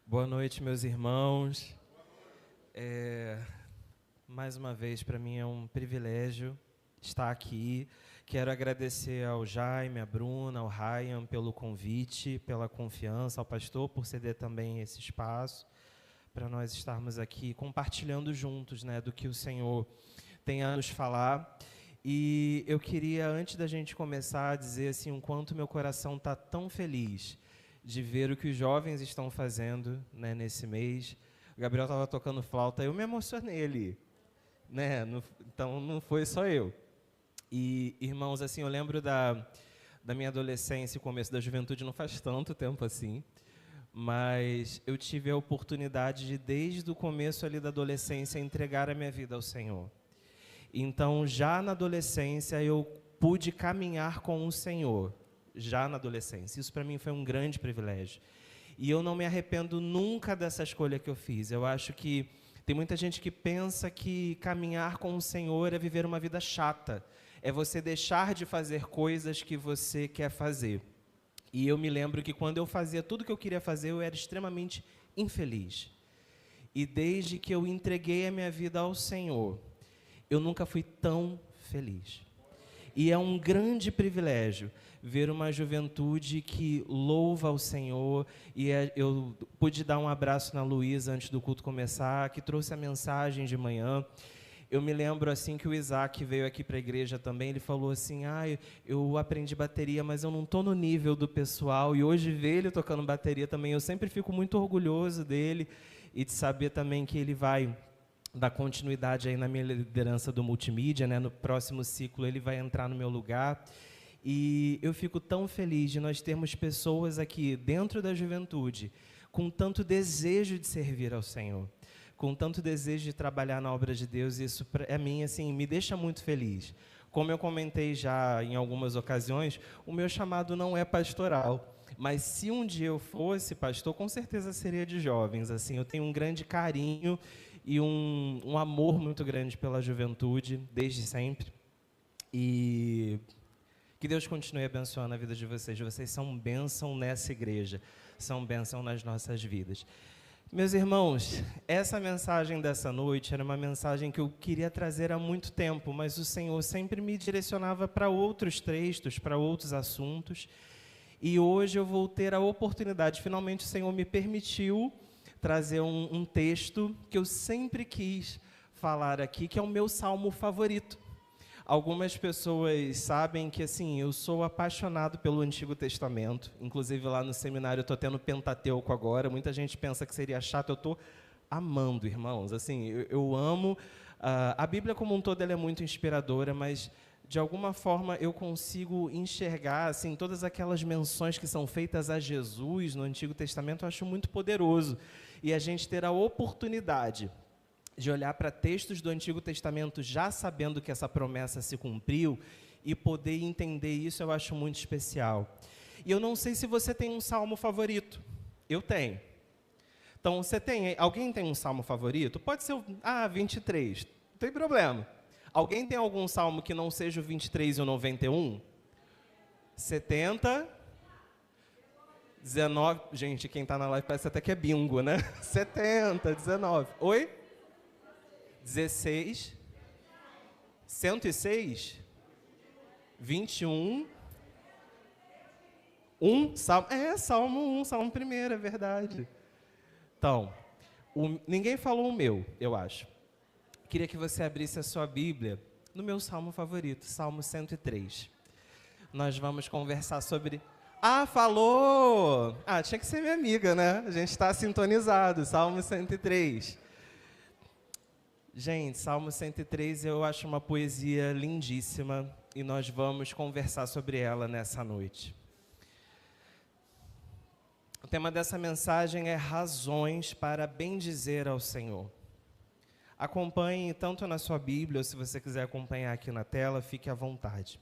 Boa noite, meus irmãos. Mais uma vez, para mim é um privilégio estar aqui. Quero agradecer ao Jaime, à Bruna, ao Ryan pelo convite, pela confiança, ao pastor por ceder também esse espaço para nós estarmos aqui compartilhando juntos, né, do que o Senhor tem a nos falar. E eu queria, antes da gente começar, dizer assim, o quanto meu coração está tão feliz de ver o que os jovens estão fazendo, né, nesse mês. O Gabriel estava tocando flauta, eu me emocionei ali, né? Então não foi só eu. E, irmãos, assim, eu lembro da minha adolescência e começo da juventude, não faz tanto tempo assim, mas eu tive a oportunidade de, desde o começo ali da adolescência, entregar a minha vida ao Senhor. Então, já na adolescência, eu pude caminhar com o Senhor, já na adolescência. Isso, para mim, foi um grande privilégio. E eu não me arrependo nunca dessa escolha que eu fiz. Eu acho que tem muita gente que pensa que caminhar com o Senhor é viver uma vida chata, é você deixar de fazer coisas que você quer fazer. E eu me lembro que quando eu fazia tudo o que eu queria fazer, eu era extremamente infeliz. E desde que eu entreguei a minha vida ao Senhor, eu nunca fui tão feliz. E é um grande privilégio ver uma juventude que louva ao Senhor. E eu pude dar um abraço na Luísa antes do culto começar, que trouxe a mensagem de manhã. Eu me lembro assim que o Isaac veio aqui para a igreja também, ele falou assim, eu aprendi bateria, mas eu não estou no nível do pessoal, e hoje ver ele tocando bateria também, eu sempre fico muito orgulhoso dele, e de saber também que ele vai dar continuidade aí na minha liderança do multimídia, né? No próximo ciclo ele vai entrar no meu lugar, e eu fico tão feliz de nós termos pessoas aqui dentro da juventude, com tanto desejo de servir ao Senhor, com tanto desejo de trabalhar na obra de Deus. Isso, para mim, assim, me deixa muito feliz. Como eu comentei já em algumas ocasiões, o meu chamado não é pastoral, mas se um dia eu fosse pastor, com certeza seria de jovens. Assim, eu tenho um grande carinho e um amor muito grande pela juventude, desde sempre. E que Deus continue abençoando a vida de vocês. Vocês são bênção nessa igreja, são bênção nas nossas vidas. Meus irmãos, essa mensagem dessa noite era uma mensagem que eu queria trazer há muito tempo, mas o Senhor sempre me direcionava para outros textos, para outros assuntos, e hoje eu vou ter a oportunidade, finalmente o Senhor me permitiu trazer um texto que eu sempre quis falar aqui, que é o meu salmo favorito. Algumas pessoas sabem que, assim, eu sou apaixonado pelo Antigo Testamento. Inclusive, lá no seminário, eu estou tendo Pentateuco agora. Muita gente pensa que seria chato. Eu estou amando, irmãos. Assim, eu amo. A Bíblia, como um todo, ela é muito inspiradora, mas, de alguma forma, eu consigo enxergar, assim, todas aquelas menções que são feitas a Jesus no Antigo Testamento. Eu acho muito poderoso. E a gente ter a oportunidade de olhar para textos do Antigo Testamento já sabendo que essa promessa se cumpriu e poder entender isso, eu acho muito especial. E eu não sei se você tem um salmo favorito. Eu tenho. Então, alguém tem um salmo favorito? Pode ser o 23, não tem problema. Alguém tem algum salmo que não seja o 23 e o 91? 70, 19, gente, quem está na live parece até que é bingo, né? 70, 19, oi? 16, 106, 21, 1, Salmo 1, Salmo 1, é verdade. Então, ninguém falou o meu, eu acho. Queria que você abrisse a sua Bíblia no meu salmo favorito, Salmo 103. Nós vamos conversar sobre... falou! Tinha que ser minha amiga, né? A gente está sintonizado, Salmo 103. Gente, Salmo 103 eu acho uma poesia lindíssima e nós vamos conversar sobre ela nessa noite. O tema dessa mensagem é razões para bendizer ao Senhor. Acompanhe tanto na sua Bíblia, ou se você quiser acompanhar aqui na tela, fique à vontade.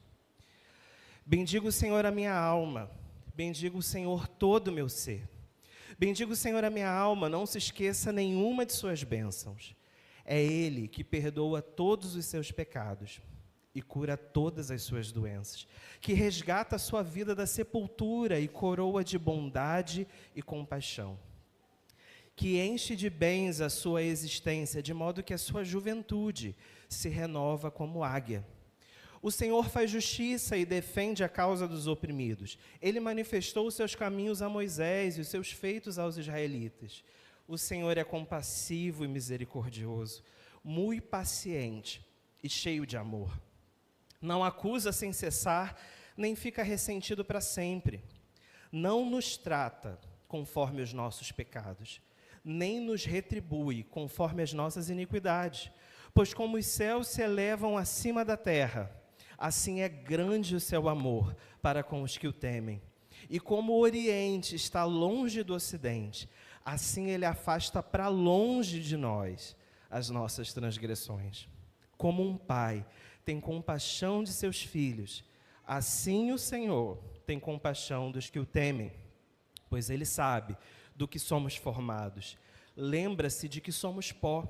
Bendiga o Senhor a minha alma, bendiga o Senhor todo o meu ser. Bendiga o Senhor a minha alma, não se esqueça nenhuma de suas bênçãos. É Ele que perdoa todos os seus pecados e cura todas as suas doenças, que resgata a sua vida da sepultura e coroa de bondade e compaixão. que enche de bens a sua existência, de modo que a sua juventude se renova como águia. O Senhor faz justiça e defende a causa dos oprimidos. Ele manifestou os seus caminhos a Moisés e os seus feitos aos israelitas. O Senhor é compassivo e misericordioso, muito paciente e cheio de amor. Não acusa sem cessar, nem fica ressentido para sempre. Não nos trata conforme os nossos pecados, nem nos retribui conforme as nossas iniquidades. Pois como os céus se elevam acima da terra, assim é grande o seu amor para com os que o temem. E como o Oriente está longe do Ocidente, assim ele afasta para longe de nós as nossas transgressões. Como um pai tem compaixão de seus filhos, assim o Senhor tem compaixão dos que o temem, pois ele sabe do que somos formados. Lembra-se de que somos pó.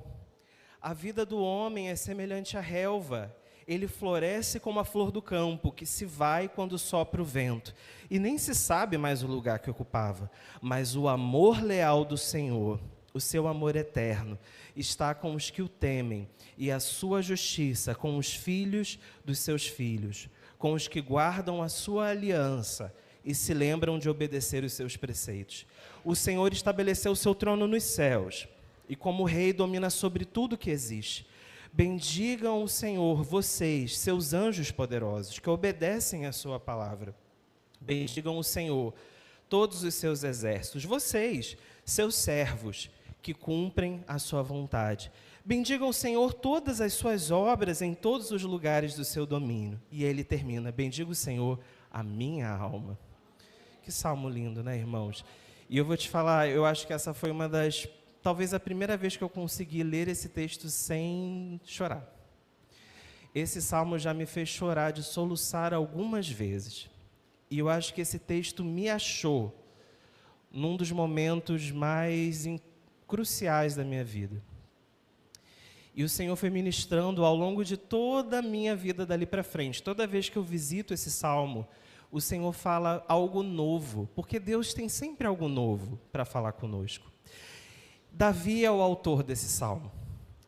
A vida do homem é semelhante à relva. Ele floresce como a flor do campo, que se vai quando sopra o vento, e nem se sabe mais o lugar que ocupava. Mas o amor leal do Senhor, o seu amor eterno, está com os que o temem, e a sua justiça com os filhos dos seus filhos, com os que guardam a sua aliança e se lembram de obedecer os seus preceitos. O Senhor estabeleceu o seu trono nos céus, e como rei domina sobre tudo que existe. Bendigam o Senhor, vocês, seus anjos poderosos, que obedecem a sua palavra. Bendigam o Senhor, todos os seus exércitos, vocês, seus servos, que cumprem a sua vontade. Bendigam o Senhor todas as suas obras em todos os lugares do seu domínio. E ele termina, bendiga o Senhor, a minha alma. Que salmo lindo, né, irmãos? E eu vou te falar, eu acho que essa foi uma das... talvez a primeira vez que eu consegui ler esse texto sem chorar. Esse salmo já me fez chorar de soluçar algumas vezes. E eu acho que esse texto me achou num dos momentos mais cruciais da minha vida. E o Senhor foi ministrando ao longo de toda a minha vida dali para frente. Toda vez que eu visito esse salmo, o Senhor fala algo novo, porque Deus tem sempre algo novo para falar conosco. Davi é o autor desse salmo.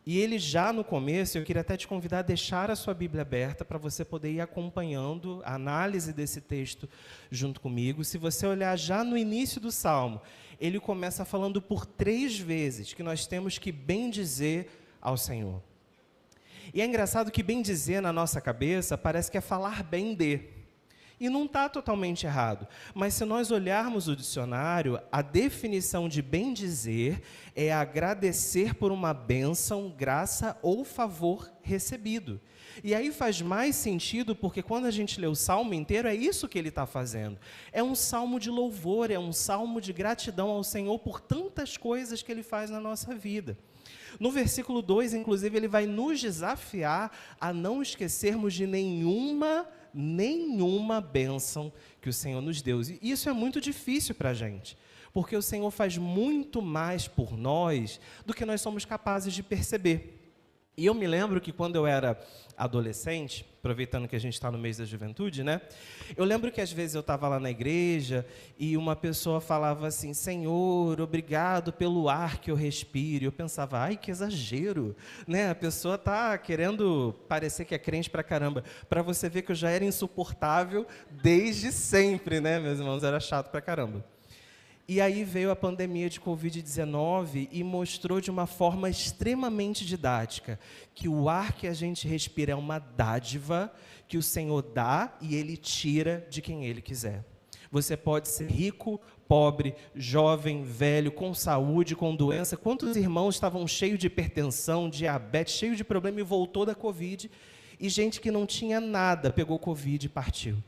E ele já no começo, eu queria até te convidar a deixar a sua Bíblia aberta para você poder ir acompanhando a análise desse texto junto comigo. Se você olhar já no início do salmo, ele começa falando por 3 vezes que nós temos que bendizer ao Senhor. E é engraçado que bendizer na nossa cabeça parece que é falar bem de. E não está totalmente errado, mas se nós olharmos o dicionário, a definição de bendizer é agradecer por uma bênção, graça ou favor recebido. E aí faz mais sentido, porque quando a gente lê o salmo inteiro, é isso que ele está fazendo. É um salmo de louvor, é um salmo de gratidão ao Senhor por tantas coisas que ele faz na nossa vida. No versículo 2, inclusive, ele vai nos desafiar a não esquecermos de nenhuma bênção que o Senhor nos deu. E isso é muito difícil para a gente, porque o Senhor faz muito mais por nós do que nós somos capazes de perceber. E eu me lembro que quando eu era adolescente, aproveitando que a gente está no mês da juventude, né? Eu lembro que às vezes eu estava lá na igreja e uma pessoa falava assim, Senhor, obrigado pelo ar que eu respiro. Eu pensava, ai, que exagero, né? A pessoa está querendo parecer que é crente pra caramba. Para você ver que eu já era insuportável desde sempre, né, meus irmãos? Era chato pra caramba. E aí veio a pandemia de Covid-19 e mostrou de uma forma extremamente didática que o ar que a gente respira é uma dádiva que o Senhor dá e Ele tira de quem Ele quiser. Você pode ser rico, pobre, jovem, velho, com saúde, com doença. Quantos irmãos estavam cheios de hipertensão, diabetes, cheios de problema e voltou da Covid? E gente que não tinha nada pegou Covid e partiu.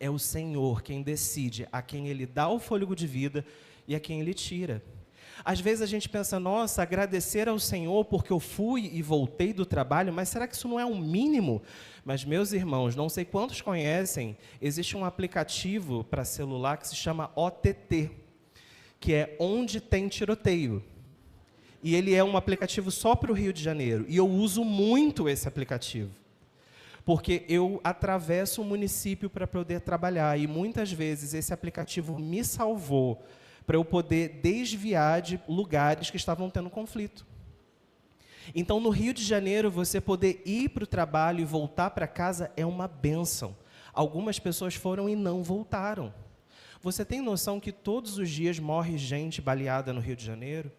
É o Senhor quem decide a quem Ele dá o fôlego de vida e a quem Ele tira. Às vezes a gente pensa, nossa, agradecer ao Senhor porque eu fui e voltei do trabalho, mas será que isso não é um mínimo? Mas, meus irmãos, não sei quantos conhecem, existe um aplicativo para celular que se chama OTT, que é Onde Tem Tiroteio. E ele é um aplicativo só para o Rio de Janeiro, e eu uso muito esse aplicativo. Porque eu atravesso o município para poder trabalhar, e muitas vezes esse aplicativo me salvou para eu poder desviar de lugares que estavam tendo conflito. Então, no Rio de Janeiro, você poder ir para o trabalho e voltar para casa é uma bênção. Algumas pessoas foram e não voltaram. Você tem noção que todos os dias morre gente baleada no Rio de Janeiro?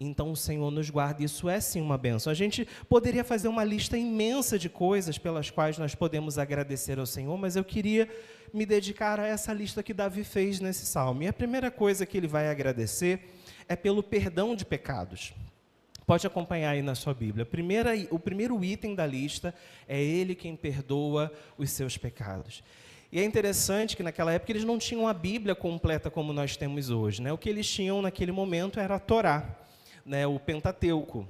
Então, o Senhor nos guarda. Isso é, sim, uma bênção. A gente poderia fazer uma lista imensa de coisas pelas quais nós podemos agradecer ao Senhor, mas eu queria me dedicar a essa lista que Davi fez nesse salmo. E a primeira coisa que ele vai agradecer é pelo perdão de pecados. Pode acompanhar aí na sua Bíblia. O primeiro item da lista é ele quem perdoa os seus pecados. E é interessante que naquela época eles não tinham a Bíblia completa como nós temos hoje, né? O que eles tinham naquele momento era a Torá, né? O Pentateuco.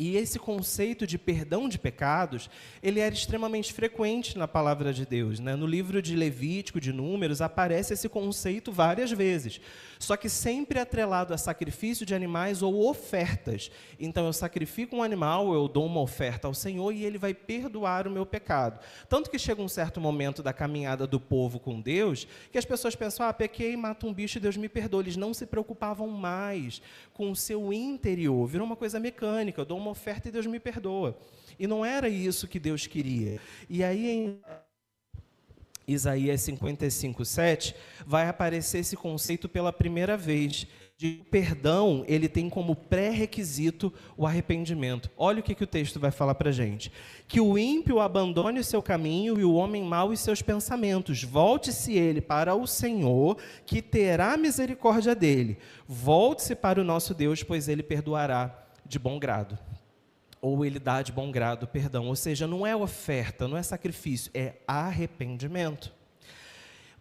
E esse conceito de perdão de pecados, ele era extremamente frequente na palavra de Deus, né? No livro de Levítico, de Números, aparece esse conceito várias vezes. Só que sempre atrelado a sacrifício de animais ou ofertas. Então, eu sacrifico um animal, eu dou uma oferta ao Senhor e ele vai perdoar o meu pecado. Tanto que chega um certo momento da caminhada do povo com Deus, que as pessoas pensam, pequei, mato um bicho e Deus me perdoa. Eles não se preocupavam mais com o seu interior. Virou uma coisa mecânica, eu dou uma oferta e Deus me perdoa. E não era isso que Deus queria. E aí, em Isaías 55:7, vai aparecer esse conceito pela primeira vez. De perdão, ele tem como pré-requisito o arrependimento. Olha o que o texto vai falar para a gente. Que o ímpio abandone o seu caminho e o homem mau os seus pensamentos. Volte-se ele para o Senhor, que terá misericórdia dele. Volte-se para o nosso Deus, pois ele perdoará de bom grado. Ou ele dá de bom grado perdão. Ou seja, não é oferta, não é sacrifício, é arrependimento.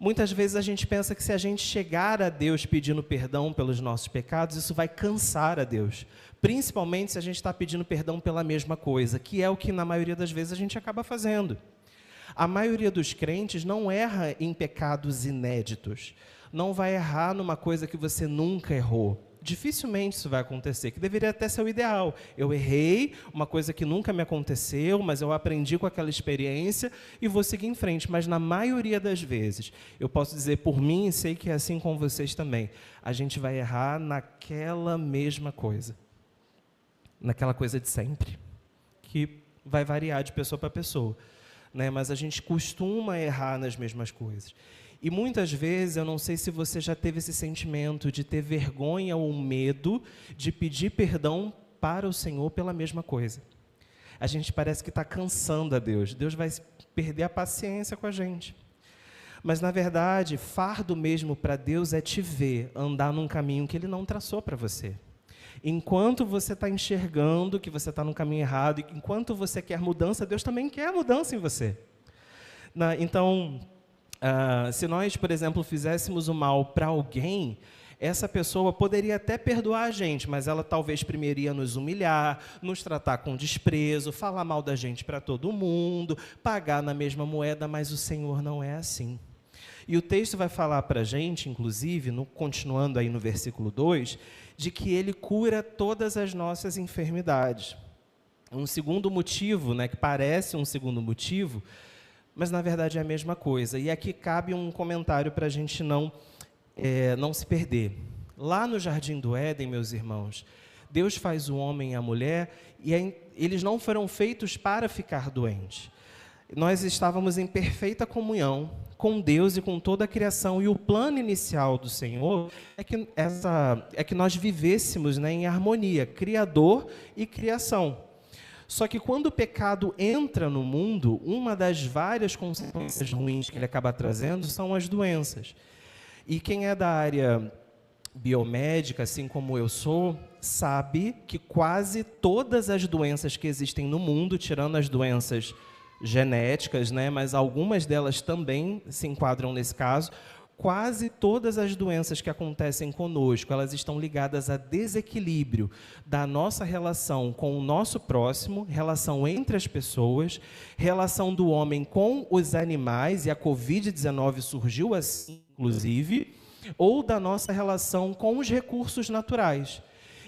Muitas vezes a gente pensa que se a gente chegar a Deus pedindo perdão pelos nossos pecados, isso vai cansar a Deus. Principalmente se a gente está pedindo perdão pela mesma coisa, que é o que na maioria das vezes a gente acaba fazendo. A maioria dos crentes não erra em pecados inéditos. Não vai errar numa coisa que você nunca errou. Dificilmente isso vai acontecer, que deveria até ser o ideal. Eu errei, uma coisa que nunca me aconteceu, mas eu aprendi com aquela experiência e vou seguir em frente. Mas na maioria das vezes, eu posso dizer por mim, e sei que é assim com vocês também, a gente vai errar naquela mesma coisa. Naquela coisa de sempre, que vai variar de pessoa para pessoa, né? Mas a gente costuma errar nas mesmas coisas. E muitas vezes, eu não sei se você já teve esse sentimento de ter vergonha ou medo de pedir perdão para o Senhor pela mesma coisa. A gente parece que está cansando a Deus. Deus vai perder a paciência com a gente. Mas, na verdade, fardo mesmo para Deus é te ver andar num caminho que Ele não traçou para você. Enquanto você está enxergando que você está no caminho errado, e enquanto você quer mudança, Deus também quer mudança em você. Então, se nós, por exemplo, fizéssemos o mal para alguém, essa pessoa poderia até perdoar a gente, mas ela talvez primeiro ia nos humilhar, nos tratar com desprezo, falar mal da gente para todo mundo, pagar na mesma moeda, mas o Senhor não é assim. E o texto vai falar para a gente, inclusive, continuando aí no versículo 2, de que Ele cura todas as nossas enfermidades. Um segundo motivo, né, que parece um segundo motivo, mas na verdade é a mesma coisa. E aqui cabe um comentário para a gente não se perder. Lá no Jardim do Éden, meus irmãos, Deus faz o homem e a mulher e eles não foram feitos para ficar doentes. Nós estávamos em perfeita comunhão com Deus e com toda a criação. E o plano inicial do Senhor é que nós vivêssemos, né, em harmonia, Criador e criação. Só que quando o pecado entra no mundo, uma das várias consequências ruins que ele acaba trazendo são as doenças. E quem é da área biomédica, assim como eu sou, sabe que quase todas as doenças que existem no mundo, tirando as doenças genéticas, né, mas algumas delas também se enquadram nesse caso, quase todas as doenças que acontecem conosco, elas estão ligadas a desequilíbrio da nossa relação com o nosso próximo, relação entre as pessoas, relação do homem com os animais, e a Covid-19 surgiu assim, inclusive, ou da nossa relação com os recursos naturais.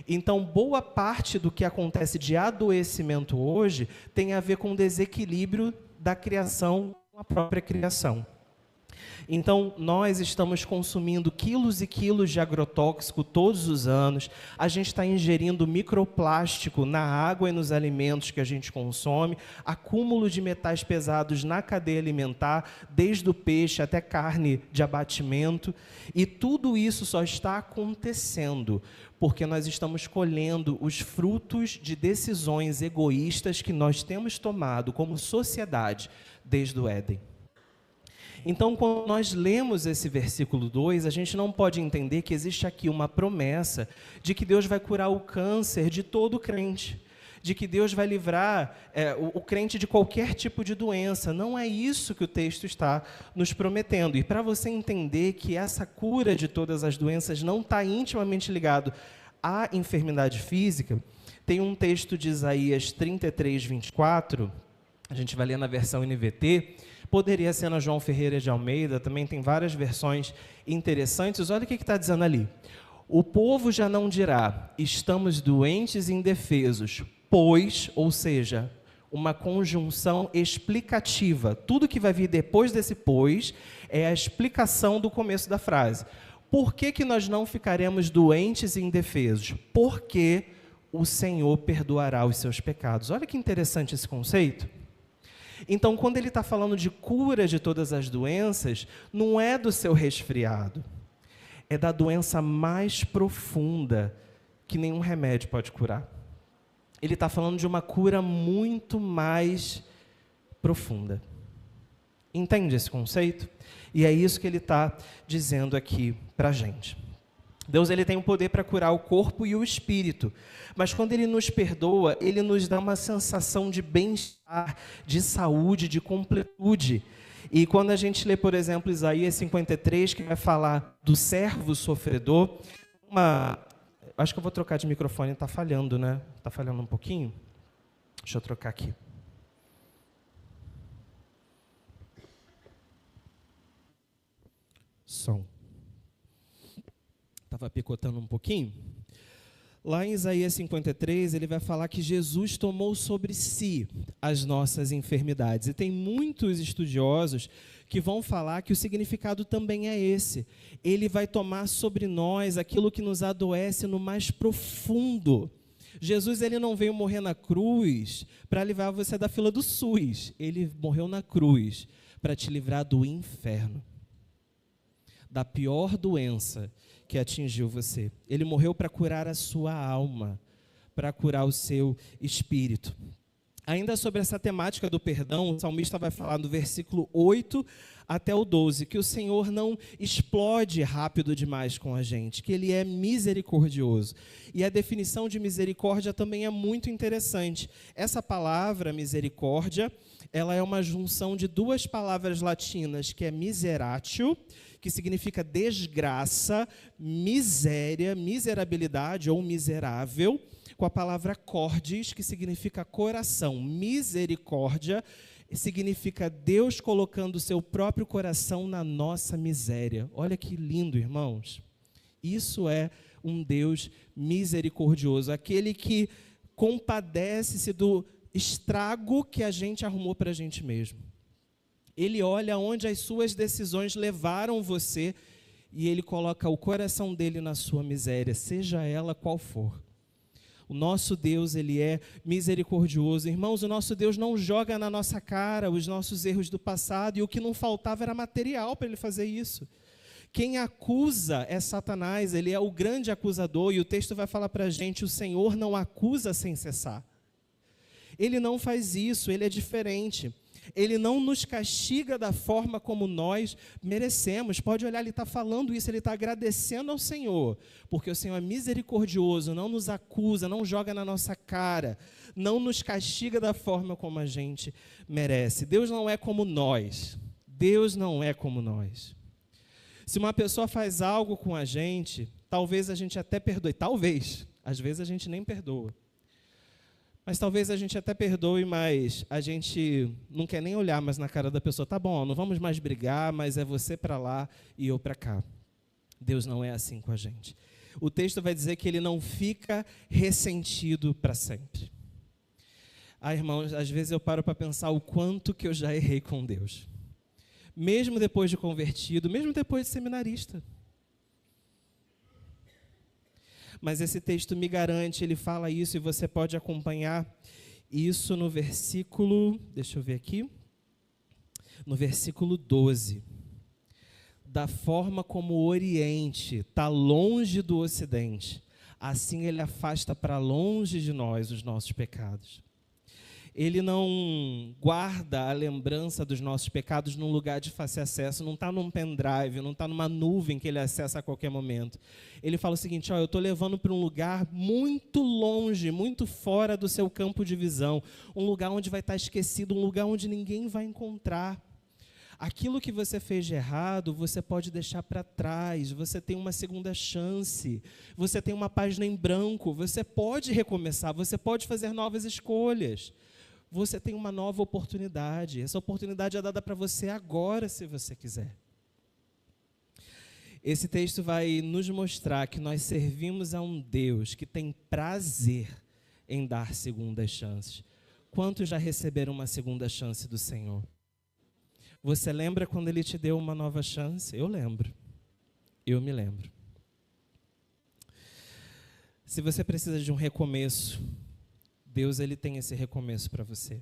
Então, boa parte do que acontece de adoecimento hoje tem a ver com o desequilíbrio da criação com a própria criação. Então, nós estamos consumindo quilos e quilos de agrotóxico todos os anos, a gente está ingerindo microplástico na água e nos alimentos que a gente consome, acúmulo de metais pesados na cadeia alimentar, desde o peixe até carne de abatimento, e tudo isso só está acontecendo porque nós estamos colhendo os frutos de decisões egoístas que nós temos tomado como sociedade desde o Éden. Então, quando nós lemos esse versículo 2, a gente não pode entender que existe aqui uma promessa de que Deus vai curar o câncer de todo crente, de que Deus vai livrar o crente de qualquer tipo de doença. Não é isso que o texto está nos prometendo. E para você entender que essa cura de todas as doenças não está intimamente ligado à enfermidade física, tem um texto de Isaías 33, 24, a gente vai ler na versão NVT, poderia ser na João Ferreira de Almeida, também tem várias versões interessantes. Olha o que está dizendo ali. O povo já não dirá, estamos doentes e indefesos, pois, ou seja, uma conjunção explicativa. Tudo que vai vir depois desse pois é a explicação do começo da frase. Por que nós não ficaremos doentes e indefesos? Porque o Senhor perdoará os seus pecados. Olha que interessante esse conceito. Então, quando ele está falando de cura de todas as doenças, não é do seu resfriado, é da doença mais profunda que nenhum remédio pode curar. Ele está falando de uma cura muito mais profunda. Entende esse conceito? E é isso que ele está dizendo aqui para a gente. Deus ele tem o poder para curar o corpo e o espírito, mas quando Ele nos perdoa, Ele nos dá uma sensação de bem-estar, de saúde, de completude. E quando a gente lê, por exemplo, Isaías 53, que vai falar do servo sofredor, acho que eu vou trocar de microfone, está falhando, né? Está falhando um pouquinho? Deixa eu trocar aqui. Som. Estava picotando um pouquinho. Lá em Isaías 53, ele vai falar que Jesus tomou sobre si as nossas enfermidades. E tem muitos estudiosos que vão falar que o significado também é esse. Ele vai tomar sobre nós aquilo que nos adoece no mais profundo. Jesus ele não veio morrer na cruz para livrar você da fila do SUS. Ele morreu na cruz para te livrar do inferno, da pior doença que atingiu você. Ele morreu para curar a sua alma, para curar o seu espírito. Ainda sobre essa temática do perdão, o salmista vai falar no versículo 8 até o 12, que o Senhor não explode rápido demais com a gente, que Ele é misericordioso. E a definição de misericórdia também é muito interessante. Essa palavra, misericórdia, ela é uma junção de duas palavras latinas, que é miseratio, que significa desgraça, miséria, miserabilidade ou miserável, com a palavra cordis, que significa coração. Misericórdia significa Deus colocando o seu próprio coração na nossa miséria. Olha que lindo, irmãos. Isso é um Deus misericordioso, aquele que compadece-se do estrago que a gente arrumou para a gente mesmo. Ele olha onde as suas decisões levaram você e Ele coloca o coração dele na sua miséria, seja ela qual for. O nosso Deus, Ele é misericordioso. Irmãos, o nosso Deus não joga na nossa cara os nossos erros do passado, e o que não faltava era material para Ele fazer isso. Quem acusa é Satanás, ele é o grande acusador, e o texto vai falar para a gente, o Senhor não acusa sem cessar. Ele não faz isso, Ele é diferente. Ele não nos castiga da forma como nós merecemos. Pode olhar, ele está falando isso, ele está agradecendo ao Senhor, porque o Senhor é misericordioso, não nos acusa, não joga na nossa cara, não nos castiga da forma como a gente merece. Deus não é como nós. Deus não é como nós. Se uma pessoa faz algo com a gente, talvez a gente até perdoe. Talvez. Às vezes a gente nem perdoa. Mas talvez a gente até perdoe, mas a gente não quer nem olhar mais na cara da pessoa. Tá bom, não vamos mais brigar, mas é você para lá e eu para cá. Deus não é assim com a gente. O texto vai dizer que Ele não fica ressentido para sempre. Irmãos, às vezes eu paro para pensar o quanto que eu já errei com Deus. mesmo depois de convertido, mesmo depois de seminarista. Mas esse texto me garante, ele fala isso, e você pode acompanhar isso no versículo, deixa eu ver aqui, no versículo 12. Da forma como o Oriente está longe do Ocidente, assim ele afasta para longe de nós os nossos pecados. Ele não guarda a lembrança dos nossos pecados num lugar de fácil acesso, não está num pendrive, não está numa nuvem que ele acessa a qualquer momento. Ele fala o seguinte, eu estou levando para um lugar muito longe, muito fora do seu campo de visão, um lugar onde vai estar esquecido, um lugar onde ninguém vai encontrar. Aquilo que você fez de errado, você pode deixar para trás, você tem uma segunda chance, você tem uma página em branco, você pode recomeçar, você pode fazer novas escolhas. Você tem uma nova oportunidade. Essa oportunidade é dada para você agora, se você quiser. Esse texto vai nos mostrar que nós servimos a um Deus que tem prazer em dar segundas chances. Quantos já receberam uma segunda chance do Senhor? Você lembra quando Ele te deu uma nova chance? Eu lembro. Eu me lembro. Se você precisa de um recomeço, Deus, Ele tem esse recomeço para você.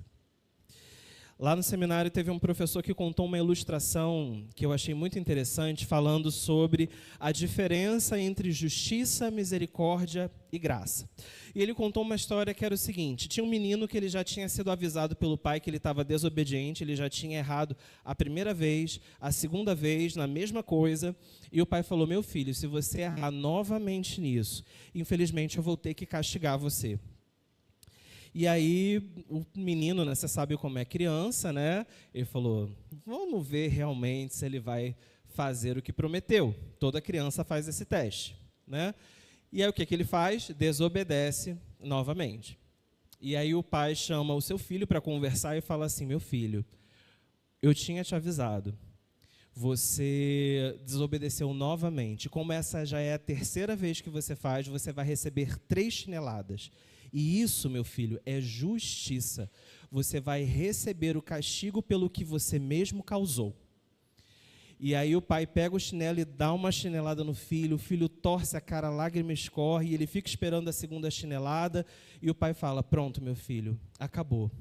Lá no seminário teve um professor que contou uma ilustração que eu achei muito interessante, falando sobre a diferença entre justiça, misericórdia e graça. E ele contou uma história que era o seguinte, tinha um menino que ele já tinha sido avisado pelo pai que ele estava desobediente, ele já tinha errado a primeira vez, a segunda vez, na mesma coisa, e o pai falou, meu filho, se você errar novamente nisso, infelizmente eu vou ter que castigar você. E aí, o menino, né, você sabe como é criança, né? Ele falou, vamos ver realmente se ele vai fazer o que prometeu. Toda criança faz esse teste, né? E aí, o que ele faz? Desobedece novamente. E aí, o pai chama o seu filho para conversar e fala assim, meu filho, eu tinha te avisado, você desobedeceu novamente. Como essa já é a terceira vez que você faz, você vai receber 3 chineladas. E isso, meu filho, é justiça. Você vai receber o castigo pelo que você mesmo causou. E aí o pai pega o chinelo e dá uma chinelada no filho, o filho torce a cara, a lágrima escorre, e ele fica esperando a segunda chinelada, e o pai fala, pronto, meu filho, acabou.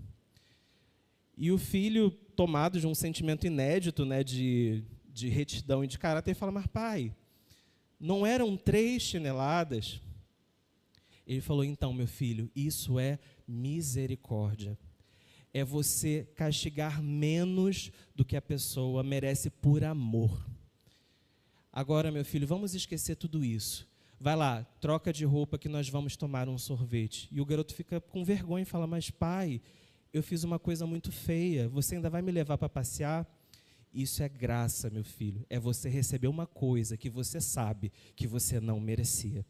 E o filho, tomado de um sentimento inédito, né, de retidão e de caráter, fala, mas pai, não eram 3 chineladas? Ele falou, então, meu filho, isso é misericórdia. É você castigar menos do que a pessoa merece por amor. Agora, meu filho, vamos esquecer tudo isso. Vai lá, troca de roupa que nós vamos tomar um sorvete. E o garoto fica com vergonha e fala, mas pai, eu fiz uma coisa muito feia, você ainda vai me levar para passear? Isso é graça, meu filho. É você receber uma coisa que você sabe que você não merecia.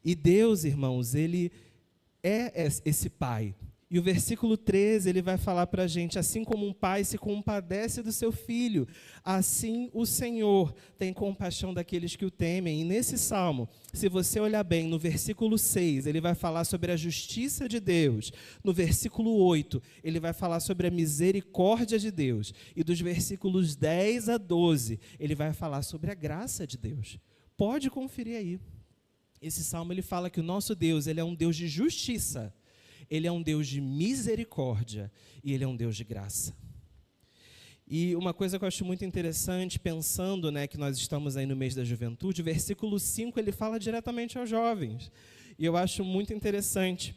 E Deus, irmãos, Ele é esse Pai. E o versículo 13, ele vai falar para a gente, assim como um pai se compadece do seu filho, assim o Senhor tem compaixão daqueles que o temem. E nesse salmo, se você olhar bem, no versículo 6, ele vai falar sobre a justiça de Deus. No versículo 8, ele vai falar sobre a misericórdia de Deus. E dos versículos 10 a 12, ele vai falar sobre a graça de Deus. Pode conferir aí. Esse salmo ele fala que o nosso Deus, ele é um Deus de justiça, ele é um Deus de misericórdia e ele é um Deus de graça. E uma coisa que eu acho muito interessante, pensando, né, que nós estamos aí no mês da juventude, o versículo 5 ele fala diretamente aos jovens. E eu acho muito interessante.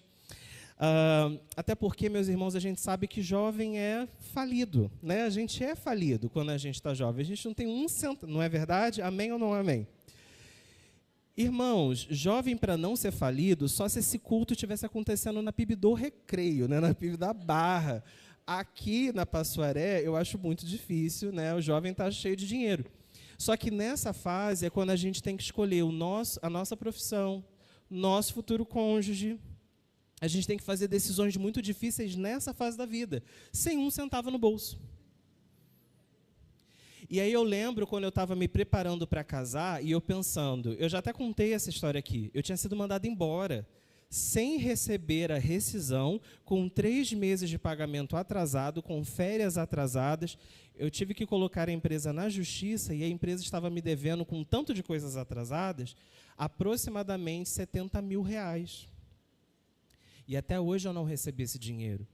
Até porque, meus irmãos, a gente sabe que jovem é falido, né? A gente é falido quando a gente está jovem. A gente não tem um centavo, não é verdade? Amém ou não amém? Irmãos, jovem para não ser falido, só se esse culto estivesse acontecendo na PIB do Recreio, né, na PIB da Barra. Aqui na Passuaré, eu acho muito difícil, né, o jovem está cheio de dinheiro. Só que nessa fase é quando a gente tem que escolher a nossa profissão, nosso futuro cônjuge. A gente tem que fazer decisões muito difíceis nessa fase da vida, sem um centavo no bolso. E aí eu lembro quando eu estava me preparando para casar e eu pensando, eu já até contei essa história aqui, eu tinha sido mandado embora, sem receber a rescisão, com 3 meses de pagamento atrasado, com férias atrasadas. Eu tive que colocar a empresa na justiça e a empresa estava me devendo, com tanto de coisas atrasadas, aproximadamente R$70 mil. E até hoje eu não recebi esse dinheiro.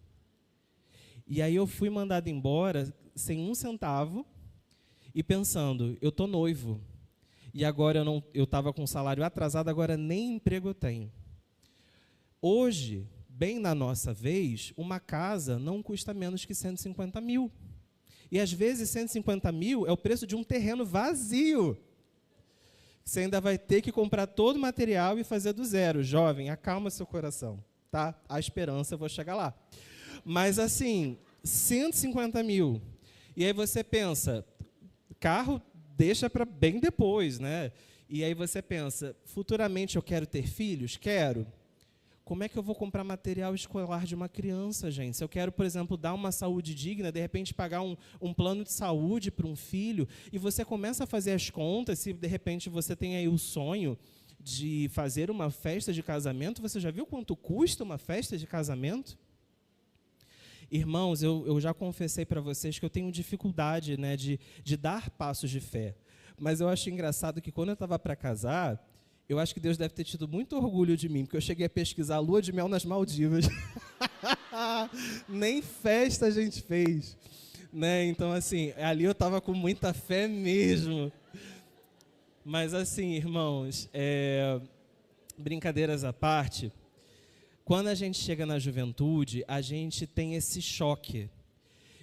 E aí eu fui mandado embora sem 1 centavo e pensando, eu estou noivo. E agora eu estava com salário atrasado, agora nem emprego eu tenho. Hoje, bem na nossa vez, uma casa não custa menos que 150 mil. E, às vezes, 150 mil é o preço de um terreno vazio. Você ainda vai ter que comprar todo o material e fazer do zero. Jovem, acalma seu coração. Tá? Há esperança, eu vou chegar lá. Mas, assim, 150 mil. E aí você pensa, carro deixa para bem depois, né? E aí você pensa, futuramente eu quero ter filhos? Quero. Como é que eu vou comprar material escolar de uma criança, gente? Se eu quero, por exemplo, dar uma saúde digna, de repente pagar um plano de saúde para um filho, e você começa a fazer as contas, se de repente você tem aí o sonho de fazer uma festa de casamento, você já viu quanto custa uma festa de casamento? Irmãos, eu já confessei para vocês que eu tenho dificuldade, né, de dar passos de fé. Mas eu acho engraçado que quando eu estava para casar, eu acho que Deus deve ter tido muito orgulho de mim, porque eu cheguei a pesquisar a lua de mel nas Maldivas. Nem festa a gente fez. Né? Então, assim, ali eu estava com muita fé mesmo. Mas, assim, irmãos, brincadeiras à parte, quando a gente chega na juventude, a gente tem esse choque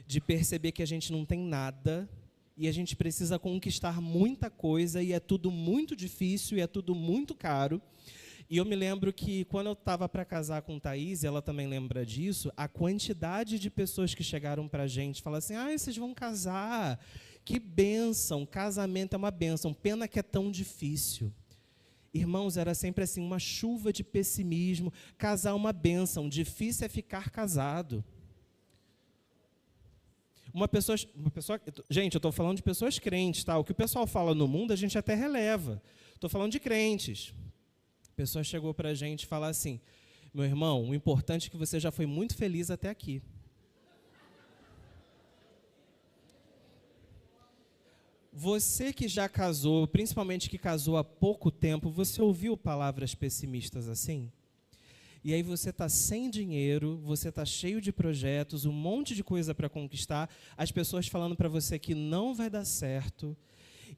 de perceber que a gente não tem nada e a gente precisa conquistar muita coisa e é tudo muito difícil e é tudo muito caro. E eu me lembro que quando eu estava para casar com Thaís, ela também lembra disso, a quantidade de pessoas que chegaram para a gente, falaram assim, vocês vão casar, que bênção, casamento é uma bênção, pena que é tão difícil. Irmãos, era sempre assim, uma chuva de pessimismo, casar é uma bênção, difícil é ficar casado. Uma pessoa, gente, eu estou falando de pessoas crentes, tá? O que o pessoal fala no mundo, a gente até releva. Estou falando de crentes. A pessoa chegou para a gente e falou assim, meu irmão, o importante é que você já foi muito feliz até aqui. Você que já casou, principalmente que casou há pouco tempo, você ouviu palavras pessimistas assim? E aí você está sem dinheiro, você está cheio de projetos, um monte de coisa para conquistar, as pessoas falando para você que não vai dar certo.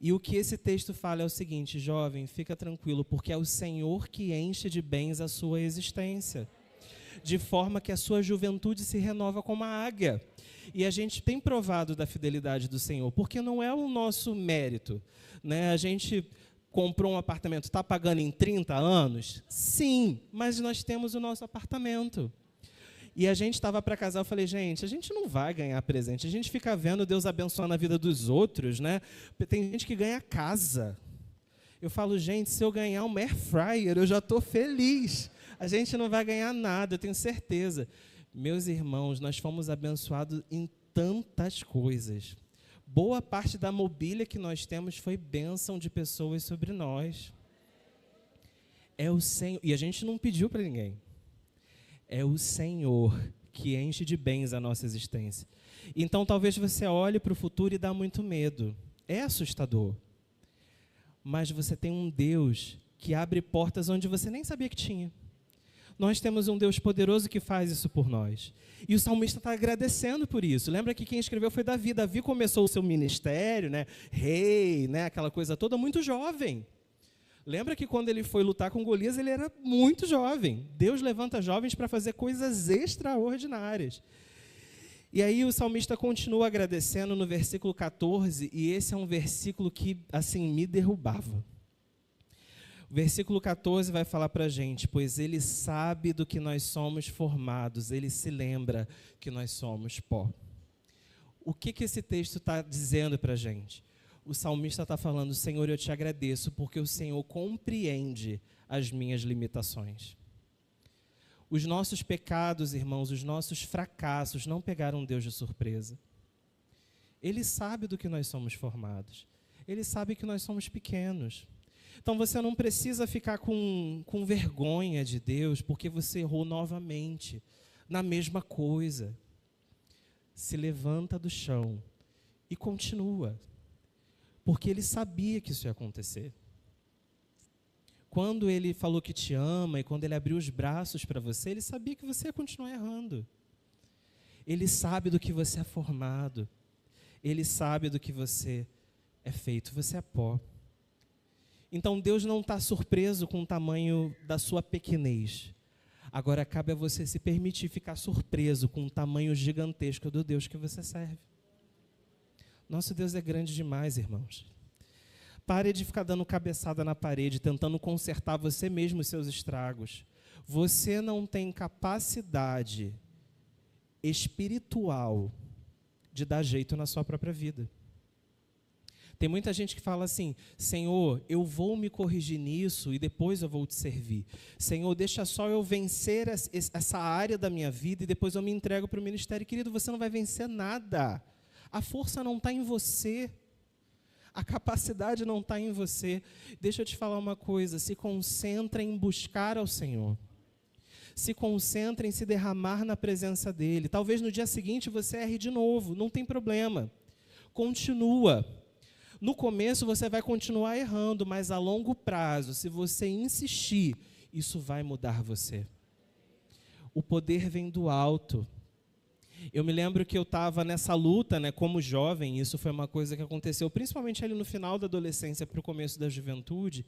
E o que esse texto fala é o seguinte, jovem, fica tranquilo, porque é o Senhor que enche de bens a sua existência, de forma que a sua juventude se renova como a águia. E a gente tem provado da fidelidade do Senhor, porque não é o nosso mérito, né? A gente comprou um apartamento, está pagando em 30 anos? Sim, mas nós temos o nosso apartamento. E a gente estava para casar, eu falei, gente, a gente não vai ganhar presente, a gente fica vendo Deus abençoando a vida dos outros, né? Tem gente que ganha casa. Eu falo, gente, se eu ganhar um air fryer, eu já estou feliz. A gente não vai ganhar nada, eu tenho certeza. Meus irmãos, nós fomos abençoados em tantas coisas. Boa parte da mobília que nós temos foi bênção de pessoas sobre nós. É o Senhor, e a gente não pediu para ninguém. É o Senhor que enche de bens a nossa existência. Então, talvez você olhe para o futuro e dá muito medo. É assustador. Mas você tem um Deus que abre portas onde você nem sabia que tinha. Nós temos um Deus poderoso que faz isso por nós. E o salmista está agradecendo por isso. Lembra que quem escreveu foi Davi. Davi começou o seu ministério, né? Rei, né? Aquela coisa toda, muito jovem. Lembra que quando ele foi lutar com Golias, ele era muito jovem. Deus levanta jovens para fazer coisas extraordinárias. E aí o salmista continua agradecendo no versículo 14, e esse é um versículo que, assim, me derrubava. O versículo 14 vai falar para a gente, pois ele sabe do que nós somos formados, ele se lembra que nós somos pó. O que esse texto está dizendo para a gente? O salmista está falando, Senhor, eu te agradeço, porque o Senhor compreende as minhas limitações. Os nossos pecados, irmãos, os nossos fracassos não pegaram Deus de surpresa. Ele sabe do que nós somos formados. Ele sabe que nós somos pequenos. Então você não precisa ficar com vergonha de Deus porque você errou novamente na mesma coisa. Se levanta do chão e continua, porque Ele sabia que isso ia acontecer. Quando Ele falou que te ama e quando Ele abriu os braços para você, Ele sabia que você ia continuar errando. Ele sabe do que você é formado. Ele sabe do que você é feito. Você é pó. Então Deus não está surpreso com o tamanho da sua pequenez. Agora cabe a você se permitir ficar surpreso com o tamanho gigantesco do Deus que você serve. Nosso Deus é grande demais, irmãos. Pare de ficar dando cabeçada na parede, tentando consertar você mesmo os seus estragos. Você não tem capacidade espiritual de dar jeito na sua própria vida. Tem muita gente que fala assim: Senhor, eu vou me corrigir nisso e depois eu vou te servir. Senhor, deixa só eu vencer essa área da minha vida e depois eu me entrego para o ministério. Querido, você não vai vencer nada. A força não está em você. A capacidade não está em você. Deixa eu te falar uma coisa: se concentra em buscar ao Senhor. Se concentra em se derramar na presença dEle. Talvez no dia seguinte você erre de novo, não tem problema. Continua. No começo você vai continuar errando, mas a longo prazo, se você insistir, isso vai mudar você. O poder vem do alto. Eu me lembro que eu estava nessa luta, né, como jovem, isso foi uma coisa que aconteceu, principalmente ali no final da adolescência para o começo da juventude,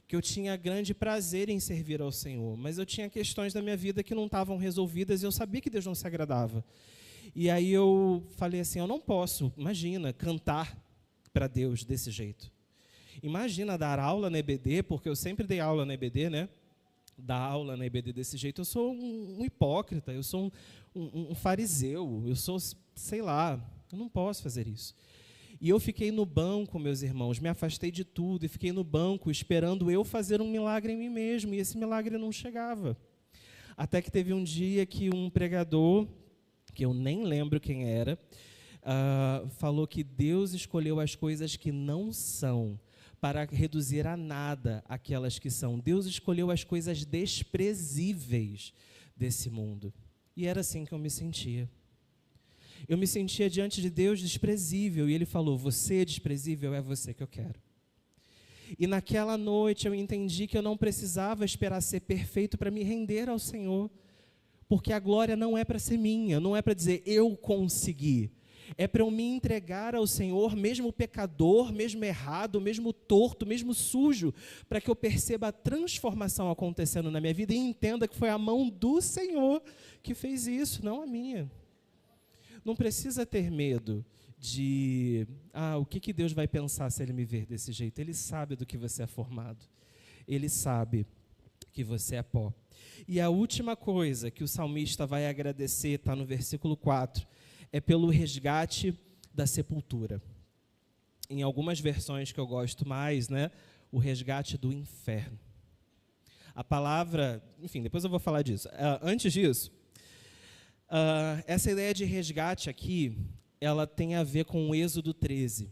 que eu tinha grande prazer em servir ao Senhor, mas eu tinha questões da minha vida que não estavam resolvidas e eu sabia que Deus não se agradava. E aí eu falei assim: eu não posso, imagina, cantar para Deus desse jeito. Imagina dar aula na EBD, porque eu sempre dei aula na EBD, né? Dar aula na EBD desse jeito. Eu sou um hipócrita, eu sou um fariseu, eu sou, sei lá, eu não posso fazer isso. E eu fiquei no banco, meus irmãos, me afastei de tudo e fiquei no banco esperando eu fazer um milagre em mim mesmo, e esse milagre não chegava. Até que teve um dia que um pregador, que eu nem lembro quem era, falou que Deus escolheu as coisas que não são para reduzir a nada aquelas que são. Deus escolheu as coisas desprezíveis desse mundo. E era assim que eu me sentia. Eu me sentia diante de Deus desprezível. E Ele falou: você é desprezível, é você que eu quero. E naquela noite eu entendi que eu não precisava esperar ser perfeito para me render ao Senhor. Porque a glória não é para ser minha, não é para dizer eu consegui. É para eu me entregar ao Senhor, mesmo pecador, mesmo errado, mesmo torto, mesmo sujo, para que eu perceba a transformação acontecendo na minha vida e entenda que foi a mão do Senhor que fez isso, não a minha. Não precisa ter medo de, o que Deus vai pensar se Ele me ver desse jeito. Ele sabe do que você é formado. Ele sabe que você é pó. E a última coisa que o salmista vai agradecer, está no versículo 4, é pelo resgate da sepultura. Em algumas versões que eu gosto mais, né, o resgate do inferno. A palavra, enfim, depois eu vou falar disso. Antes disso, essa ideia de resgate aqui, ela tem a ver com o Êxodo 13.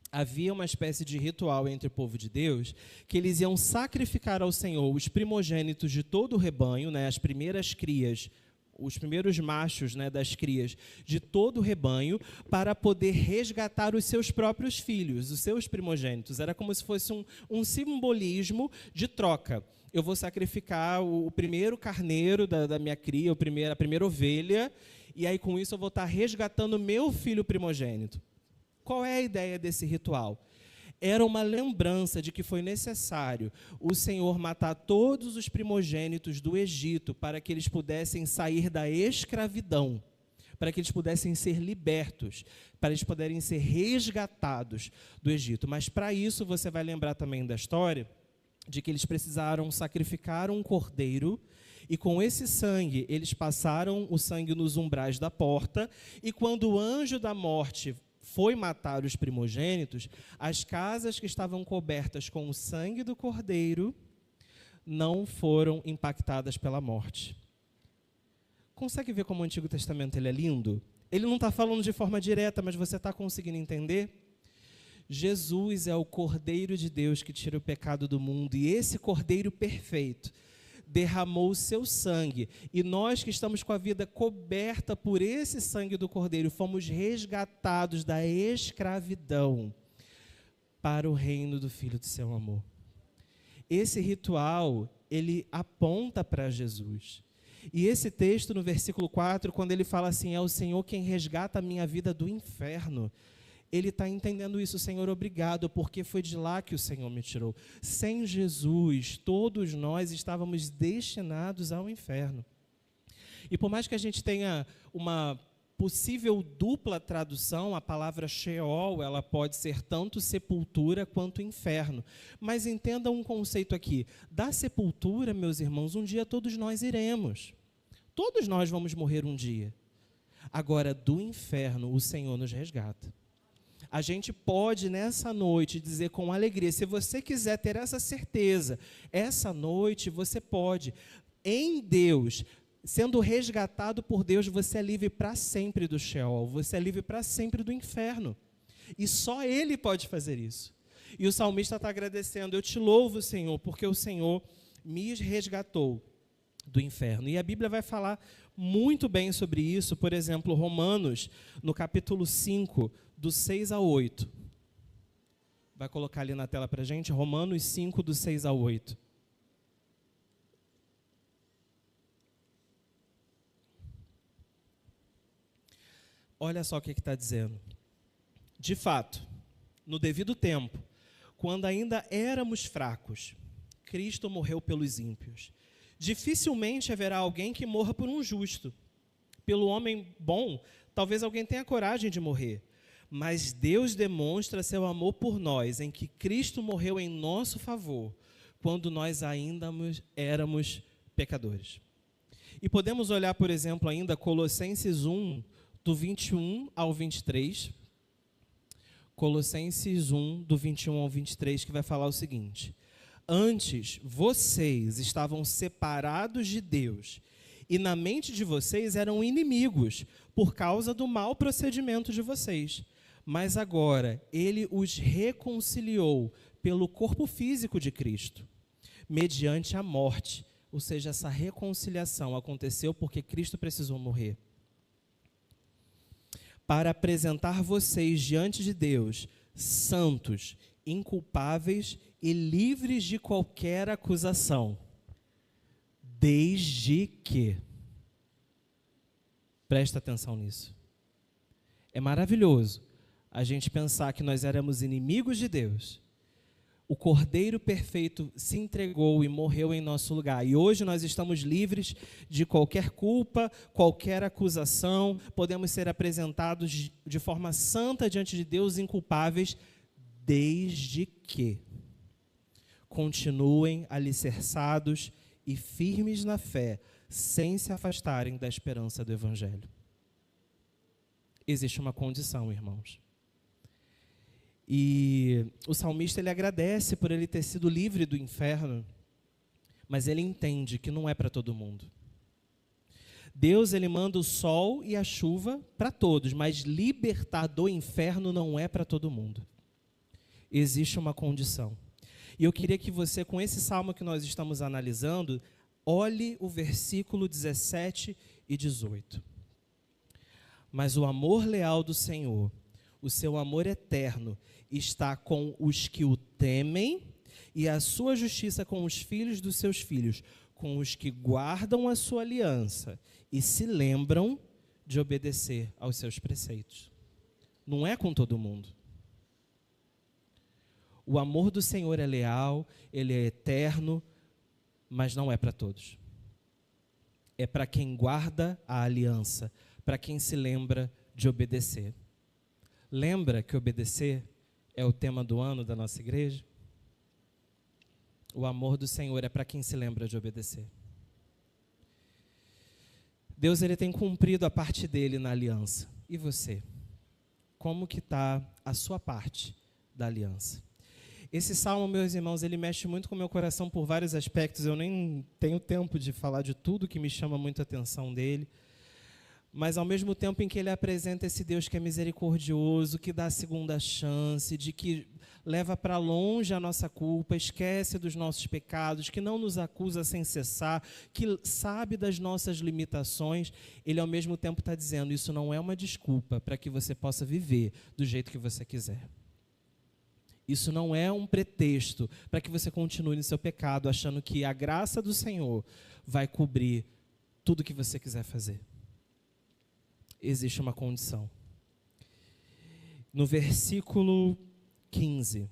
Havia uma espécie de ritual entre o povo de Deus, que eles iam sacrificar ao Senhor os primogênitos de todo o rebanho, né, as primeiras crias, os primeiros machos, né, das crias de todo o rebanho, para poder resgatar os seus próprios filhos, os seus primogênitos. Era como se fosse um simbolismo de troca. Eu vou sacrificar o primeiro carneiro da minha cria, a primeira ovelha, e aí com isso eu vou estar resgatando meu filho primogênito. Qual é a ideia desse ritual? Era uma lembrança de que foi necessário o Senhor matar todos os primogênitos do Egito para que eles pudessem sair da escravidão, para que eles pudessem ser libertos, para eles poderem ser resgatados do Egito. Mas para isso você vai lembrar também da história de que eles precisaram sacrificar um cordeiro e com esse sangue eles passaram o sangue nos umbrais da porta e quando o anjo da morte foi matar os primogênitos, as casas que estavam cobertas com o sangue do cordeiro não foram impactadas pela morte. Consegue ver como o Antigo Testamento ele é lindo? Ele não está falando de forma direta, mas você está conseguindo entender? Jesus é o Cordeiro de Deus que tira o pecado do mundo, e esse Cordeiro perfeito derramou o seu sangue, e nós que estamos com a vida coberta por esse sangue do Cordeiro, fomos resgatados da escravidão para o reino do Filho do seu amor. Esse ritual, ele aponta para Jesus. E esse texto, no versículo 4, quando ele fala assim, é o Senhor quem resgata a minha vida do inferno, ele está entendendo isso. Senhor, obrigado, porque foi de lá que o Senhor me tirou. Sem Jesus, todos nós estávamos destinados ao inferno. E por mais que a gente tenha uma possível dupla tradução, a palavra Sheol, ela pode ser tanto sepultura quanto inferno. Mas entendam um conceito aqui. Da sepultura, meus irmãos, um dia todos nós iremos. Todos nós vamos morrer um dia. Agora, do inferno, o Senhor nos resgata. A gente pode, nessa noite, dizer com alegria, se você quiser ter essa certeza, essa noite você pode, em Deus, sendo resgatado por Deus, você é livre para sempre do Sheol, você é livre para sempre do inferno. E só Ele pode fazer isso. E o salmista está agradecendo, eu te louvo, Senhor, porque o Senhor me resgatou do inferno. E a Bíblia vai falar muito bem sobre isso, por exemplo, Romanos, no capítulo 5, do 6 ao 8. Vai colocar ali na tela para a gente, Romanos 5, do 6 ao 8. Olha só o que está dizendo. De fato, no devido tempo, quando ainda éramos fracos, Cristo morreu pelos ímpios. Dificilmente haverá alguém que morra por um justo. Pelo homem bom, talvez alguém tenha coragem de morrer. Mas Deus demonstra seu amor por nós, em que Cristo morreu em nosso favor, quando nós ainda éramos pecadores. E podemos olhar, por exemplo, ainda Colossenses 1, do 21 ao 23. Colossenses 1, do 21 ao 23, que vai falar o seguinte: antes, vocês estavam separados de Deus, e na mente de vocês eram inimigos, por causa do mau procedimento de vocês. Mas agora, Ele os reconciliou pelo corpo físico de Cristo, mediante a morte. Ou seja, essa reconciliação aconteceu porque Cristo precisou morrer. Para apresentar vocês diante de Deus, santos, inculpáveis e livres de qualquer acusação. Desde que... Presta atenção nisso. É maravilhoso a gente pensar que nós éramos inimigos de Deus. O Cordeiro perfeito se entregou e morreu em nosso lugar. E hoje nós estamos livres de qualquer culpa, qualquer acusação. Podemos ser apresentados de forma santa diante de Deus, inculpáveis, desde que continuem alicerçados e firmes na fé, sem se afastarem da esperança do Evangelho. Existe uma condição, irmãos. E o salmista, ele agradece por ele ter sido livre do inferno, mas ele entende que não é para todo mundo. Deus, ele manda o sol e a chuva para todos, mas libertar do inferno não é para todo mundo. Existe uma condição. E eu queria que você, com esse salmo que nós estamos analisando, olhe o versículo 17 e 18. Mas o amor leal do Senhor, o seu amor eterno, está com os que o temem, e a sua justiça com os filhos dos seus filhos, com os que guardam a sua aliança e se lembram de obedecer aos seus preceitos. Não é com todo mundo. O amor do Senhor é leal, ele é eterno, mas não é para todos. É para quem guarda a aliança, para quem se lembra de obedecer. Lembra que obedecer é o tema do ano da nossa igreja? O amor do Senhor é para quem se lembra de obedecer. Deus, ele tem cumprido a parte dele na aliança. E você? Como que está a sua parte da aliança? Esse salmo, meus irmãos, ele mexe muito com o meu coração por vários aspectos. Eu nem tenho tempo de falar de tudo que me chama muito a atenção dele. Mas ao mesmo tempo em que ele apresenta esse Deus que é misericordioso, que dá a segunda chance, de que leva para longe a nossa culpa, esquece dos nossos pecados, que não nos acusa sem cessar, que sabe das nossas limitações, ele ao mesmo tempo está dizendo, isso não é uma desculpa para que você possa viver do jeito que você quiser. Isso não é um pretexto para que você continue no seu pecado, achando que a graça do Senhor vai cobrir tudo que você quiser fazer. Existe uma condição. No versículo 15,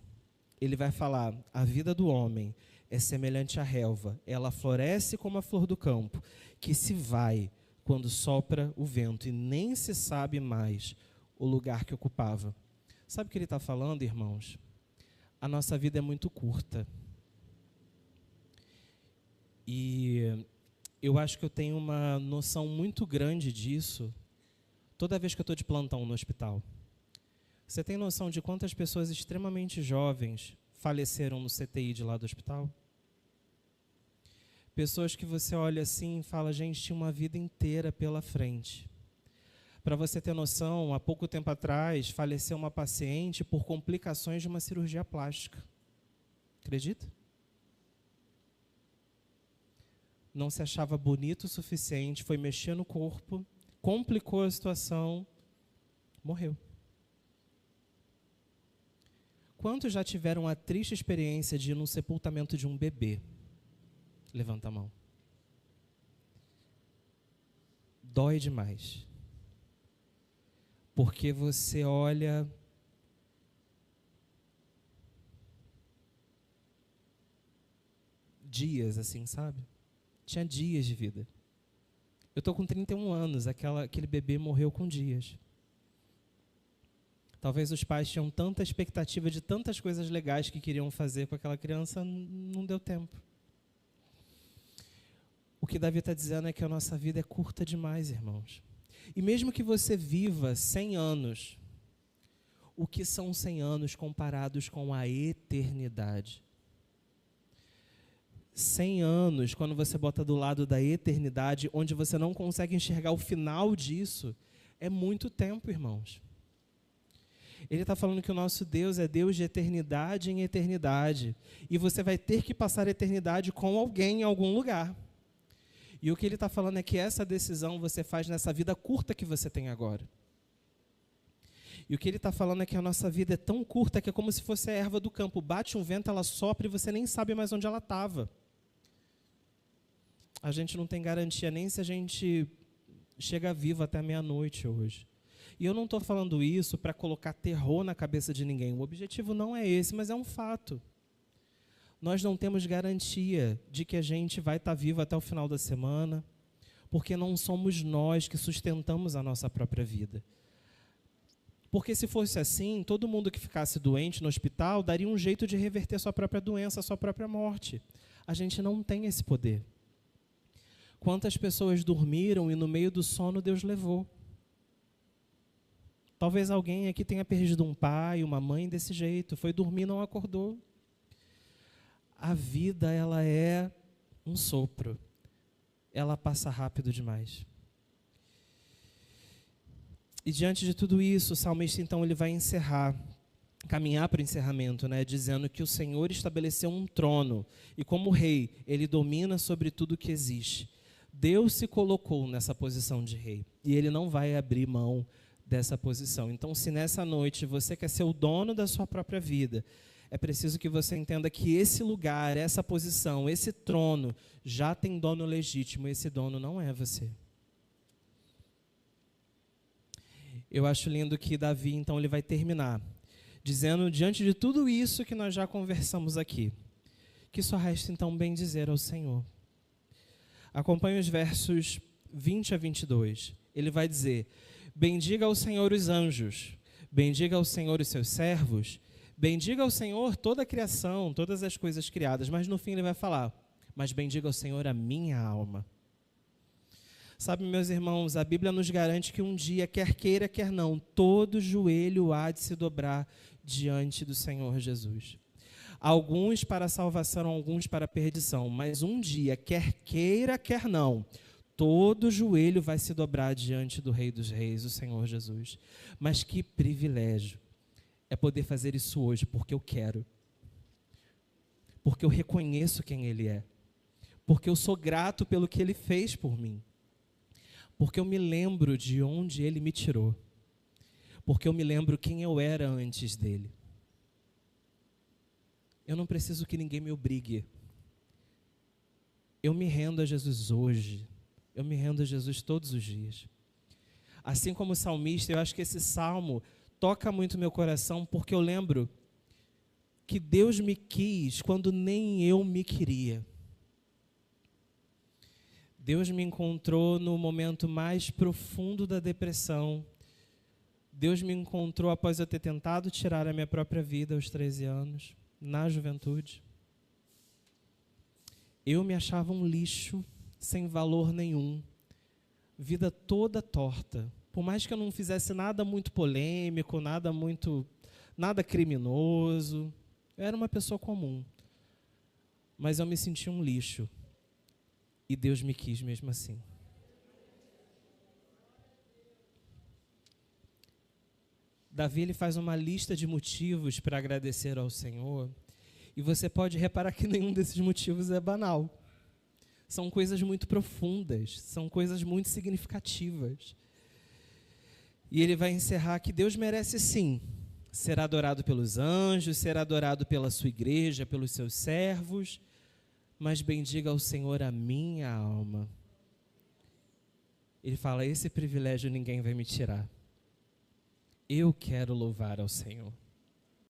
ele vai falar, a vida do homem é semelhante à relva, ela floresce como a flor do campo, que se vai quando sopra o vento, e nem se sabe mais o lugar que ocupava. Sabe o que ele está falando, irmãos? A nossa vida é muito curta. E eu acho que eu tenho uma noção muito grande disso toda vez que eu estou de plantão no hospital. Você tem noção de quantas pessoas extremamente jovens faleceram no CTI de lá do hospital? Pessoas que você olha assim e fala, gente, tinha uma vida inteira pela frente. Para você ter noção, há pouco tempo atrás, faleceu uma paciente por complicações de uma cirurgia plástica. Acredita? Não se achava bonito o suficiente, foi mexer no corpo, complicou a situação, morreu. Quantos já tiveram a triste experiência de ir no sepultamento de um bebê? Levanta a mão. Dói demais. Porque você olha dias assim, sabe? Tinha dias de vida. Eu estou com 31 anos, aquele bebê morreu com dias. Talvez os pais tinham tanta expectativa de tantas coisas legais que queriam fazer com aquela criança, não deu tempo. O que Davi está dizendo é que a nossa vida é curta demais, irmãos. E mesmo que você viva 100 anos, o que são 100 anos comparados com a eternidade? 100 anos, quando você bota do lado da eternidade, onde você não consegue enxergar o final disso, é muito tempo, irmãos. Ele está falando que o nosso Deus é Deus de eternidade em eternidade. E você vai ter que passar a eternidade com alguém em algum lugar. E o que ele está falando é que essa decisão você faz nessa vida curta que você tem agora. E o que ele está falando é que a nossa vida é tão curta que é como se fosse a erva do campo. Bate um vento, ela sopra e você nem sabe mais onde ela estava. A gente não tem garantia nem se a gente chega vivo até meia-noite hoje. E eu não estou falando isso para colocar terror na cabeça de ninguém. O objetivo não é esse, mas é um fato. Nós não temos garantia de que a gente vai estar vivo até o final da semana, porque não somos nós que sustentamos a nossa própria vida. Porque se fosse assim, todo mundo que ficasse doente no hospital daria um jeito de reverter sua própria doença, sua própria morte. A gente não tem esse poder. Quantas pessoas dormiram e no meio do sono Deus levou? Talvez alguém aqui tenha perdido um pai, uma mãe desse jeito, foi dormir e não acordou. A vida, ela é um sopro. Ela passa rápido demais. E diante de tudo isso, o salmista, então, ele vai caminhar para o encerramento, né, dizendo que o Senhor estabeleceu um trono e como rei, ele domina sobre tudo que existe. Deus se colocou nessa posição de rei e ele não vai abrir mão dessa posição. Então, se nessa noite você quer ser o dono da sua própria vida, é preciso que você entenda que esse lugar, essa posição, esse trono já tem dono legítimo, esse dono não é você. Eu acho lindo que Davi, então, ele vai terminar dizendo, diante de tudo isso que nós já conversamos aqui, que só resta, então, bem dizer ao Senhor. Acompanhe os versos 20 a 22. Ele vai dizer, bendiga ao Senhor os anjos, bendiga ao Senhor os seus servos, bendiga ao Senhor toda a criação, todas as coisas criadas. Mas no fim ele vai falar, mas bendiga ao Senhor a minha alma. Sabe, meus irmãos, a Bíblia nos garante que um dia, quer queira, quer não, todo joelho há de se dobrar diante do Senhor Jesus. Alguns para a salvação, alguns para a perdição, mas um dia, quer queira, quer não, Todo joelho vai se dobrar diante do Rei dos Reis, o Senhor Jesus. Mas que privilégio é poder fazer isso hoje, porque eu quero. Porque eu reconheço quem Ele é. Porque eu sou grato pelo que Ele fez por mim. Porque eu me lembro de onde Ele me tirou. Porque eu me lembro quem eu era antes dEle. Eu não preciso que ninguém me obrigue. Eu me rendo a Jesus hoje. Eu me rendo a Jesus todos os dias. Assim como o salmista, eu acho que esse salmo toca muito meu coração, porque eu lembro que Deus me quis quando nem eu me queria. Deus me encontrou no momento mais profundo da depressão. Deus me encontrou após eu ter tentado tirar a minha própria vida aos 13 anos, na juventude. Eu me achava um lixo, sem valor nenhum, vida toda torta. Por mais que eu não fizesse nada muito polêmico, nada criminoso, eu era uma pessoa comum. Mas eu me sentia um lixo. E Deus me quis mesmo assim. Davi, ele faz uma lista de motivos para agradecer ao Senhor. E você pode reparar que nenhum desses motivos é banal. São coisas muito profundas, são coisas muito significativas. E ele vai encerrar que Deus merece sim ser adorado pelos anjos, ser adorado pela sua igreja, pelos seus servos, mas bendiga ao Senhor a minha alma. Ele fala, esse privilégio ninguém vai me tirar. Eu quero louvar ao Senhor.